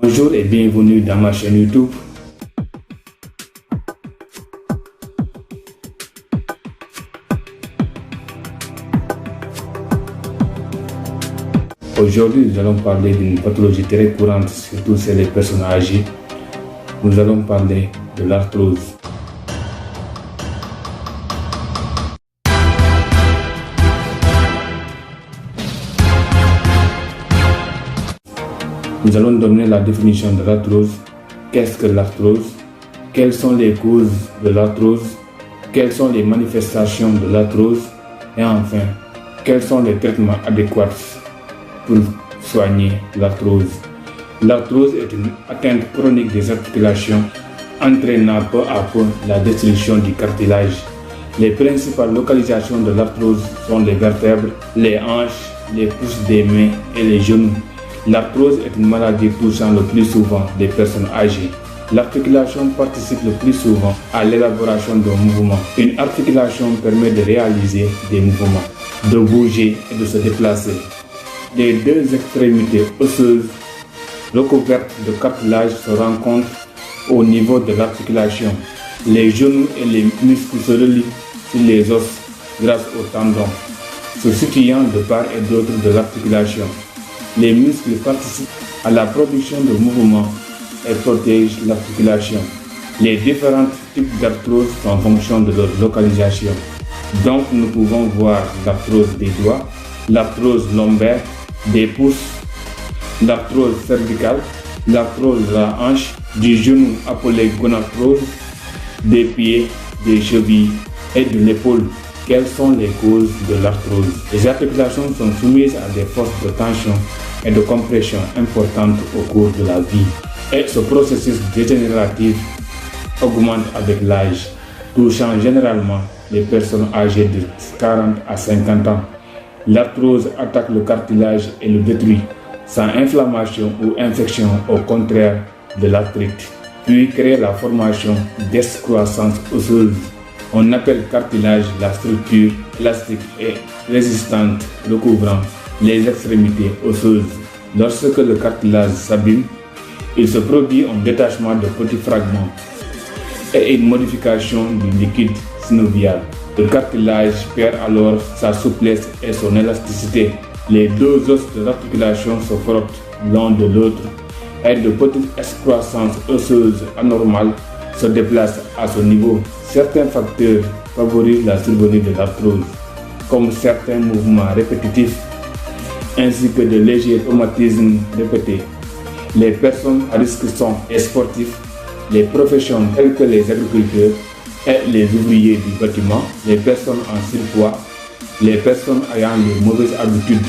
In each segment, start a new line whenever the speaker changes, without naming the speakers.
Bonjour et bienvenue dans ma chaîne YouTube. Aujourd'hui, nous allons parler d'une pathologie très courante, surtout chez les personnes âgées. Nous allons parler de l'arthrose. Nous allons donner la définition de l'arthrose. Qu'est-ce que l'arthrose? Quelles sont les causes de l'arthrose? Quelles sont les manifestations de l'arthrose? Et enfin, quels sont les traitements adéquats pour soigner l'arthrose? L'arthrose est une atteinte chronique des articulations entraînant peu à peu la destruction du cartilage. Les principales localisations de l'arthrose sont les vertèbres, les hanches, les pouces des mains et les genoux. L'arthrose est une maladie touchant le plus souvent les personnes âgées. L'articulation participe le plus souvent à l'élaboration d'un mouvement. Une articulation permet de réaliser des mouvements, de bouger et de se déplacer. Les deux extrémités osseuses recouvertes de cartilage se rencontrent au niveau de l'articulation. Les genoux et les muscles se relient sur les os grâce aux tendons, se situant de part et d'autre de l'articulation. Les muscles participent à la production de mouvements et protègent l'articulation. Les différents types d'arthrose sont en fonction de leur localisation. Donc nous pouvons voir l'arthrose des doigts, l'arthrose lombaire, des pouces, l'arthrose cervicale, l'arthrose de la hanche, du genou appelé gonarthrose, des pieds, des chevilles et de l'épaule. Quelles sont les causes de l'arthrose? Les articulations sont soumises à des forces de tension et de compression importantes au cours de la vie. Et ce processus dégénératif augmente avec l'âge, touchant généralement les personnes âgées de 40 à 50 ans. L'arthrose attaque le cartilage et le détruit, sans inflammation ou infection, au contraire de l'arthrite, puis crée la formation d'excroissance osseuse. On appelle cartilage la structure élastique et résistante recouvrant les extrémités osseuses. Lorsque le cartilage s'abîme, il se produit un détachement de petits fragments et une modification du liquide synovial. Le cartilage perd alors sa souplesse et son élasticité. Les deux os de l'articulation se frottent l'un de l'autre et de petites excroissances osseuses anormales se déplacent à ce niveau. Certains facteurs favorisent la survenue de l'arthrose, comme certains mouvements répétitifs ainsi que de légers traumatismes répétés. Les personnes à risque sont les sportifs, les professions telles que les agriculteurs et les ouvriers du bâtiment, les personnes en surpoids, les personnes ayant de mauvaises habitudes,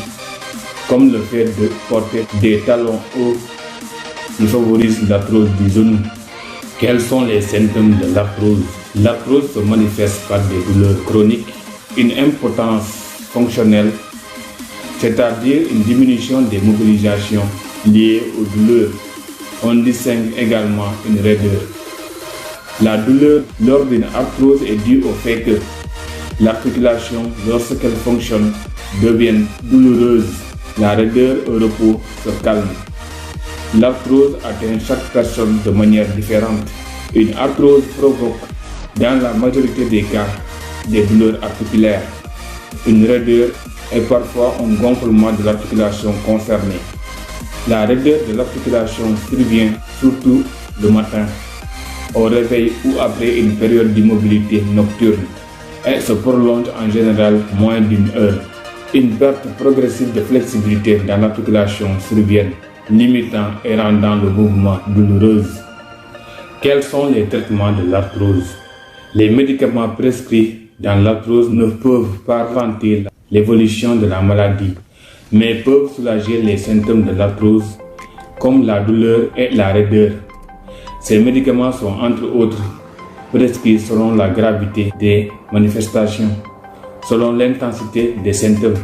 comme le fait de porter des talons hauts qui favorisent l'arthrose du genou. Quels sont les symptômes de l'arthrose? L'arthrose se manifeste par des douleurs chroniques, une impotence fonctionnelle, c'est-à-dire une diminution des mobilisations liées aux douleurs. On distingue également une raideur. La douleur lors d'une arthrose est due au fait que l'articulation, lorsqu'elle fonctionne, devient douloureuse. La raideur au repos se calme. L'arthrose atteint chaque personne de manière différente. Une arthrose provoque, dans la majorité des cas, des douleurs articulaires, une raideur et parfois un gonflement de l'articulation concernée. La raideur de l'articulation survient surtout le matin, au réveil ou après une période d'immobilité nocturne et se prolonge en général moins d'une heure. Une perte progressive de flexibilité dans l'articulation survient, limitant et rendant le mouvement douloureux. Quels sont les traitements de l'arthrose? Les médicaments prescrits dans l'arthrose ne peuvent pas ralentir l'évolution de la maladie, mais peuvent soulager les symptômes de l'arthrose, comme la douleur et la raideur. Ces médicaments sont entre autres prescrits selon la gravité des manifestations, selon l'intensité des symptômes.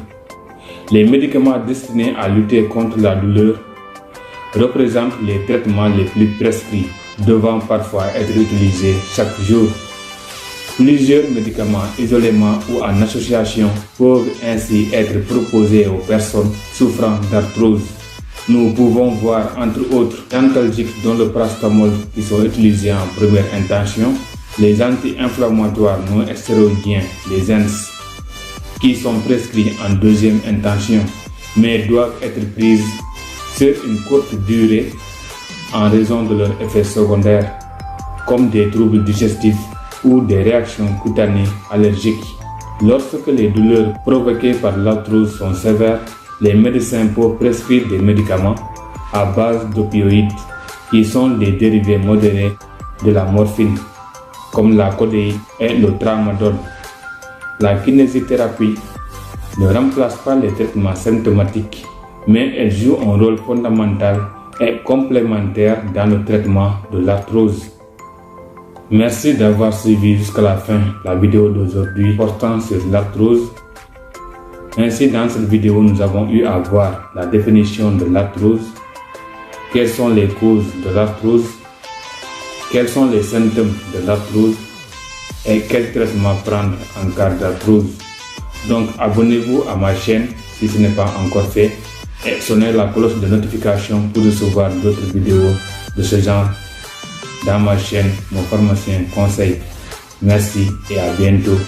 Les médicaments destinés à lutter contre la douleur représentent les traitements les plus prescrits, devant parfois être utilisés chaque jour. Plusieurs médicaments isolément ou en association peuvent ainsi être proposés aux personnes souffrant d'arthrose. nous pouvons voir entre autres l'antalgiques dont le paracétamol qui sont utilisés en première intention, les anti-inflammatoires non stéroïdiens, les ANS, qui sont prescrits en deuxième intention, mais doivent être prises sur une courte durée en raison de leurs effets secondaires, comme des troubles digestifs ou des réactions cutanées allergiques. Lorsque les douleurs provoquées par l'arthrose sont sévères, les médecins peuvent prescrire des médicaments à base d'opioïdes qui sont des dérivés modérés de la morphine, comme la codéine et le tramadol. La kinésithérapie ne remplace pas les traitements symptomatiques, mais elle joue un rôle fondamental et complémentaire dans le traitement de l'arthrose. Merci d'avoir suivi jusqu'à la fin la vidéo d'aujourd'hui portant sur l'arthrose. Ainsi, dans cette vidéo, nous avons eu à voir la définition de l'arthrose, quelles sont les causes de l'arthrose, quels sont les symptômes de l'arthrose et quel traitement prendre en cas d'arthrose. Donc, abonnez-vous à ma chaîne si ce n'est pas encore fait et sonnez la cloche de notification pour recevoir d'autres vidéos de ce genre dans ma chaîne Mon Pharmacien Conseil. Merci et à bientôt.